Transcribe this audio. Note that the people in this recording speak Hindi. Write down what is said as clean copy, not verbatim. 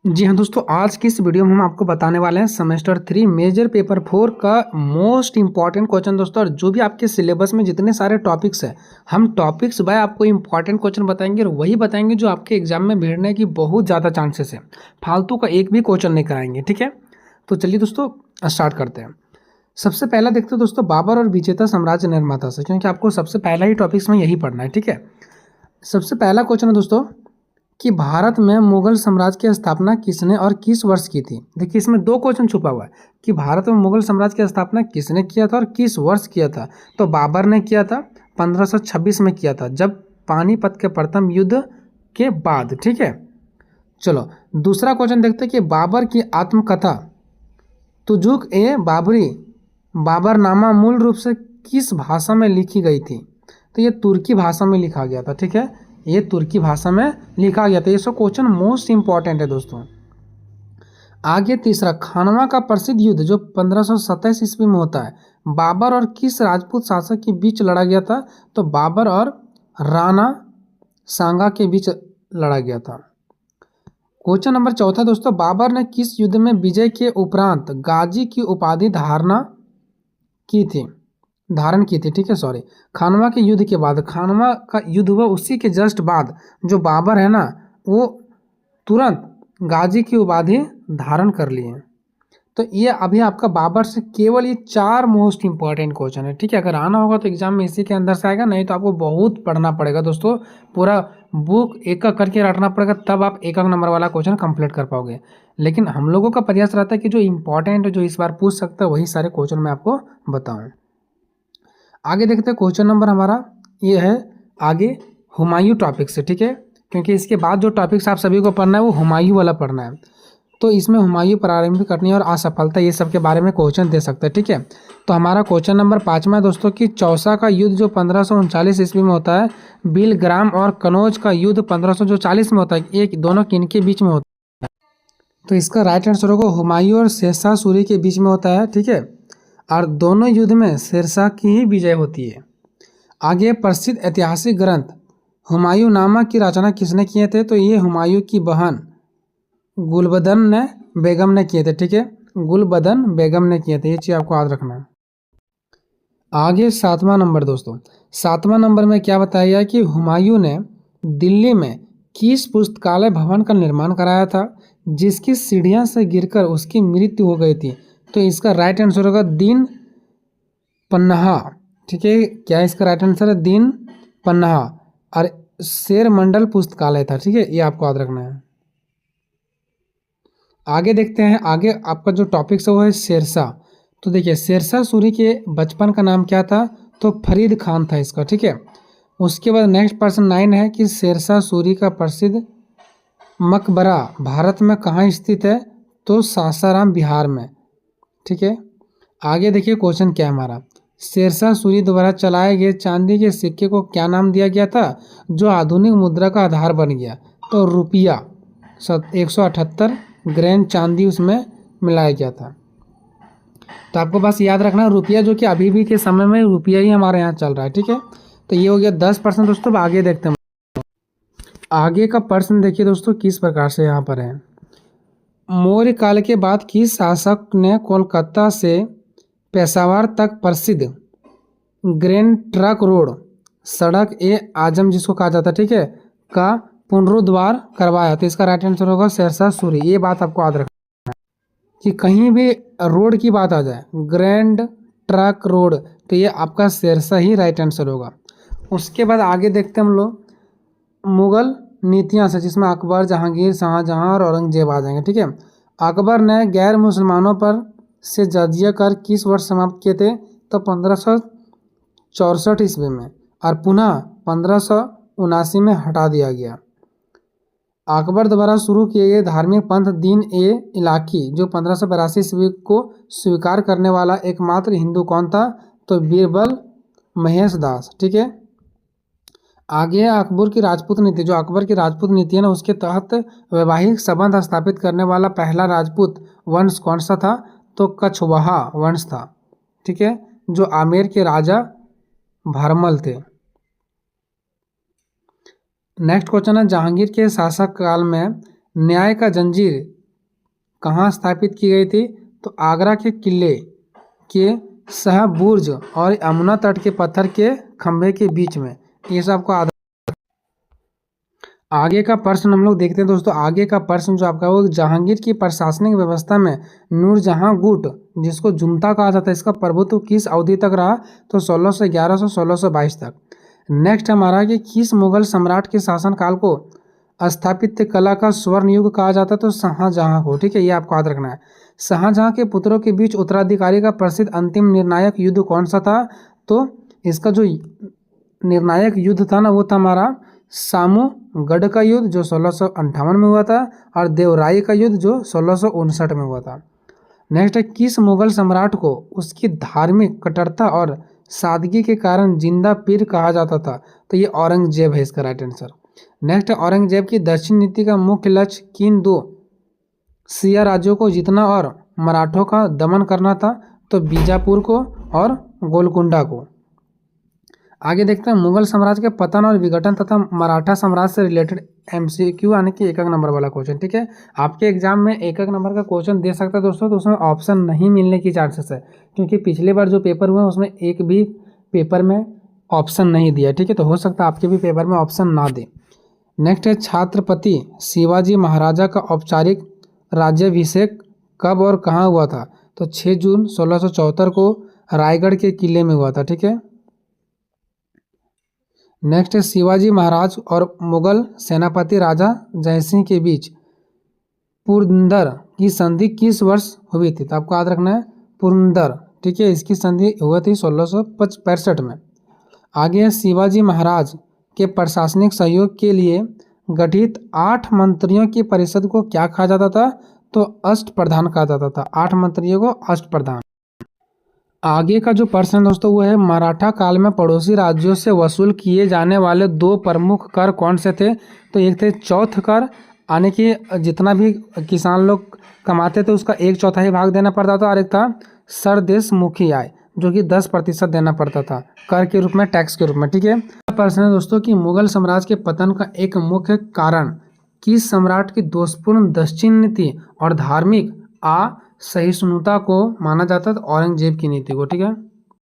जी हाँ दोस्तों, आज की इस वीडियो में हम आपको बताने वाले हैं सेमेस्टर 3 मेजर पेपर 4 का मोस्ट इंपॉर्टेंट क्वेश्चन दोस्तों। और जो भी आपके सिलेबस में जितने सारे टॉपिक्स हैं, हम टॉपिक्स बाय आपको इंपॉर्टेंट क्वेश्चन बताएंगे और वही बताएंगे जो आपके एग्जाम में भिड़ने की बहुत ज़्यादा चांसेस है। फालतू का एक भी क्वेश्चन नहीं कराएंगे, ठीक है। तो चलिए दोस्तों स्टार्ट करते हैं। सबसे पहला देखते हैं दोस्तों बाबर और विजेता साम्राज्य निर्माता से, क्योंकि आपको सबसे पहला ही टॉपिक्स में यही पढ़ना है, ठीक है। सबसे पहला क्वेश्चन है दोस्तों कि भारत में मुगल साम्राज्य की स्थापना किसने और किस वर्ष की थी। देखिए इसमें दो क्वेश्चन छुपा हुआ है कि भारत में मुगल साम्राज्य की स्थापना किसने किया था और किस वर्ष किया था। तो बाबर ने किया था 1526 में किया था, जब पानीपत के प्रथम युद्ध के बाद, ठीक है। चलो दूसरा क्वेश्चन देखते हैं कि बाबर की आत्मकथा तुजुक ए बाबरी बाबरनामा मूल रूप से किस भाषा में लिखी गई थी। तो ये तुर्की भाषा में लिखा गया था, ठीक है। ये तुर्की भाषा में लिखा गया था। ये सब क्वेश्चन मोस्ट इंपॉर्टेंट है दोस्तों। आगे तीसरा, खानवा का प्रसिद्ध युद्ध जो 1527 ईस्वी में होता है, बाबर और किस राजपूत शासक के बीच लड़ा गया था। तो बाबर और राणा सांगा के बीच लड़ा गया था। क्वेश्चन नंबर चौथा दोस्तों, बाबर ने किस युद्ध में विजय के उपरांत गाजी की उपाधि धारण की थी, ठीक है। सॉरी, खानवा के युद्ध के बाद, खानवा का युद्ध हुआ उसी के जस्ट बाद जो बाबर है ना, वो तुरंत गाजी की उपाधि धारण कर लिए। तो ये अभी आपका बाबर से केवल ये 4 मोस्ट इंपॉर्टेंट क्वेश्चन है, ठीक है। अगर आना होगा तो एग्जाम में इसी के अंदर से आएगा, नहीं तो आपको बहुत पढ़ना पड़ेगा दोस्तों। पूरा बुक एक एक करके रटना पड़ेगा, तब आप एक नंबर वाला क्वेश्चन कंप्लीट कर पाओगे। लेकिन हम लोगों का प्रयास रहता है कि जो इंपॉर्टेंट है, जो इस बार पूछ सकता है, वही सारे क्वेश्चन मैं आपको बताऊँ। आगे देखते हैं क्वेश्चन नंबर हमारा ये है आगे हुमायूं टॉपिक से, ठीक है। क्योंकि इसके बाद जो टॉपिक्स आप सभी को पढ़ना है वो हुमायूं वाला पढ़ना है। तो इसमें हुमायूं प्रारंभिक घटना और असफलता ये सब के बारे में क्वेश्चन दे सकते हैं, ठीक है। तो हमारा क्वेश्चन नंबर 5वां है दोस्तों कि चौसा का युद्ध जो 1539 ईस्वी में होता है, बिलग्राम और कनौज का युद्ध 1540 में होता है, एक दोनों किनके बीच में होता है। तो इसका राइट आंसर होगा हुमायूं और शेरशाह सूरी के बीच में होता है, ठीक है। और दोनों युद्ध में शेरशाह की ही विजय होती है। आगे प्रसिद्ध ऐतिहासिक ग्रंथ हुमायूं नामा की रचना किसने किए थे। तो ये हुमायूं की बहन गुलबदन बेगम ने किए थे, ठीक है। गुलबदन बेगम ने किए थे, ये चीज़ आपको याद रखना है। आगे 7वां नंबर दोस्तों, 7वां नंबर में क्या बताया गया कि हुमायूं ने दिल्ली में किस पुस्तकालय भवन का निर्माण कराया था जिसकी सीढ़ियां से गिरकर उसकी मृत्यु हो गई थी। तो इसका राइट आंसर होगा दीन पन्नाहा, ठीक है। क्या इसका राइट आंसर है? दीन पन्नाहा। और शेर मंडल पुस्तकालय था, ठीक है। ये आपको याद रखना है। आगे देखते हैं, आगे आपका जो टॉपिक है वो है शेरशाह। तो देखिए शेरशाह सूरी के बचपन का नाम क्या था। तो फरीद खान था इसका, ठीक है। उसके बाद नेक्स्ट पर्सन 9 है कि शेरशाह सूरी का प्रसिद्ध मकबरा भारत में कहाँ स्थित है। तो सासाराम बिहार में, ठीक है। आगे देखिए क्वेश्चन क्या है हमारा, शेरशाह सूरी द्वारा चलाए गए चांदी के सिक्के को क्या नाम दिया गया था जो आधुनिक मुद्रा का आधार बन गया। तो रुपया 178 ग्राम चांदी उसमें मिलाया गया था। तो आपको बस याद रखना रुपया, जो कि अभी भी के समय में रुपया ही हमारे यहाँ चल रहा है, ठीक है। तो ये हो गया 10%। दोस्तों आगे देखते हैं, आगे का प्रश्न देखिए दोस्तों किस प्रकार से यहाँ पर है। मौर्य काल के बाद किस शासक ने कोलकाता से पेशावर तक प्रसिद्ध ग्रैंड ट्रक रोड सड़क ए आजम जिसको कहा जाता है, ठीक है, का पुनरुद्धार करवाया। तो इसका राइट आंसर होगा शेरशाह सूरी। ये बात आपको याद रखना है कि कहीं भी रोड की बात आ जाए, ग्रैंड ट्रक रोड, तो ये आपका शेरशाह ही राइट आंसर होगा। उसके बाद आगे देखते हैं हम लोग मुगल नीतियाँ से, जिसमें अकबर, जहांगीर, शाहजहां और औरंगजेब आ जाएंगे, ठीक है। अकबर ने गैर मुसलमानों पर से जजिया कर किस वर्ष समाप्त किए थे। तो 1564 ईस्वी में, और पुनः 1579 में हटा दिया गया। अकबर द्वारा शुरू किए गए धार्मिक पंथ दीन ए इलाकी जो 1582 ईस्वी को स्वीकार करने वाला एकमात्र हिंदू कौन था। तो बीरबल महेश दास, ठीक है। आगे है अकबर की राजपूत नीति। जो अकबर की राजपूत नीति है ना, उसके तहत वैवाहिक संबंध स्थापित करने वाला पहला राजपूत वंश कौन सा था। तो कछवाहा वंश था, ठीक है, जो आमेर के राजा भरमल थे। नेक्स्ट क्वेश्चन है जहांगीर के शासक काल में न्याय का जंजीर कहाँ स्थापित की गई थी? तो आगरा के किले के शाहबुर्ज और यमुना तट के पत्थर के खंभे के बीच में। ये सब आपको आगे का प्रश्न हम लोग देखते हैं दोस्तों। आगे का प्रश्न जो आपका वो जहांगीर की प्रशासनिक व्यवस्था में नूरजहां गुट, जिसको जुंता कहा जाता है, इसका प्रभुत्व किस अवधि तक रहा? तो 1611 से 1622 तक। नेक्स्ट हमारा कि किस मुगल सम्राट के शासनकाल को स्थापित्य कला का स्वर्ण युग कहा जाता है? तो शाहजहां को। ठीक है, ये आपको याद रखना है। शाहजहां के पुत्रों के बीच उत्तराधिकारी का प्रसिद्ध अंतिम निर्णायक युद्ध कौन सा था? तो इसका जो निर्णायक युद्ध था ना, वो था हमारा सामूगढ़ का युद्ध जो 1658 में हुआ था, और देवराई का युद्ध जो 1659 में हुआ था। नेक्स्ट है किस मुगल सम्राट को उसकी धार्मिक कट्टरता और सादगी के कारण जिंदा पीर कहा जाता था? तो ये औरंगजेब है इसका राइट आंसर। नेक्स्ट है औरंगजेब की दक्षिण नीति का मुख्य लक्ष्य किन दो सिया राज्यों को जीतना और मराठों का दमन करना था? तो बीजापुर को और गोलकुंडा को। आगे देखते हैं मुगल साम्राज्य के पतन और विघटन तथा मराठा साम्राज्य से रिलेटेड एमसीक्यू यानी कि एक नंबर वाला क्वेश्चन। ठीक है, आपके एग्जाम में एक नंबर का क्वेश्चन दे सकता है दोस्तों, तो उसमें ऑप्शन नहीं मिलने की चांसेस है, क्योंकि पिछले बार जो पेपर हुए उसमें एक भी पेपर में ऑप्शन नहीं दिया। ठीक है, तो हो सकता है आपके भी पेपर में ऑप्शन ना दे। नेक्स्ट है छत्रपति शिवाजी महाराजा का औपचारिक राज्याभिषेक कब और कहाँ हुआ था? तो 6 जून 1674 को रायगढ़ के किले में हुआ था। ठीक है, नेक्स्ट है शिवाजी महाराज और मुगल सेनापति राजा जयसिंह के बीच पुरंदर की संधि किस वर्ष हुई थी? तो आपको याद रखना है पुरंदर। ठीक है, इसकी संधि हुई थी 1665 में। आगे है शिवाजी महाराज के प्रशासनिक सहयोग के लिए गठित 8 मंत्रियों की परिषद को क्या कहा जाता था? तो अष्टप्रधान कहा जाता था। 8 मंत्रियों को अष्टप्रधान। आगे का जो प्रश्न दोस्तों वो है मराठा काल में पड़ोसी राज्यों से वसूल किए जाने वाले 2 प्रमुख कर कौन से थे? तो एक थे चौथ कर, यानी कि जितना भी किसान लोग कमाते थे उसका 1/4 भाग देना पड़ता था, और एक था सरदेशमुखी आय जो कि 10% देना पड़ता था कर के रूप में, टैक्स के रूप में। ठीक है, प्रश्न है दोस्तों कि मुगल साम्राज्य के पतन का एक मुख्य कारण किस सम्राट की दोषपूर्ण दक्षिण नीति और धार्मिक सहिष्णुता को माना जाता है? औरंगजेब की नीति को। ठीक है,